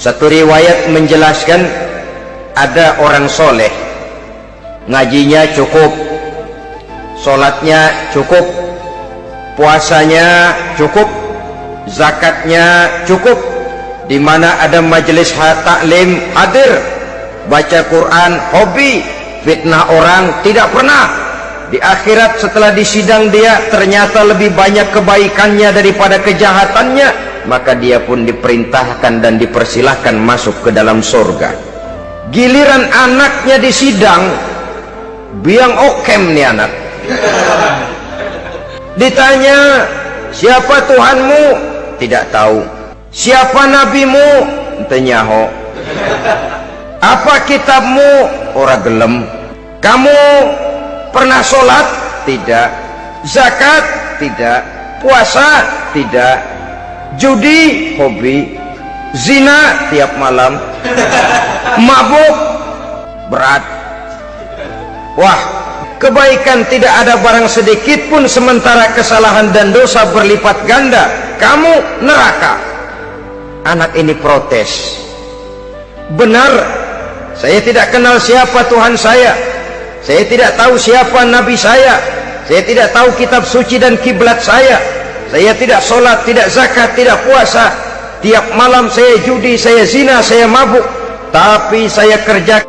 Satu riwayat menjelaskan ada orang soleh, ngajinya cukup, sholatnya cukup, puasanya cukup, zakatnya cukup, di mana ada majelis taklim hadir, baca Quran hobi, fitnah orang tidak pernah. Di akhirat setelah disidang dia ternyata lebih banyak kebaikannya daripada kejahatannya, maka dia pun diperintahkan dan dipersilahkan masuk ke dalam surga. Giliran anaknya disidang, biang okem nih anak. Ditanya, siapa Tuhanmu? Tidak tahu. Siapa nabimu? Tenyaho. Apa kitabmu? Ora gelem. Kamu pernah sholat? Tidak. Zakat? Tidak. Puasa? Tidak. Judi? Hobi. Zina? Tiap malam. Mabuk? Berat. Wah, kebaikan tidak ada barang sedikit pun, sementara kesalahan dan dosa berlipat ganda. Kamu neraka. Anak ini protes. Benar, saya tidak kenal siapa Tuhan saya. Saya tidak tahu siapa Nabi saya. Saya tidak tahu kitab suci dan kiblat saya. Saya tidak sholat, tidak zakat, tidak puasa. Tiap malam saya judi, saya zina, saya mabuk. Tapi saya kerja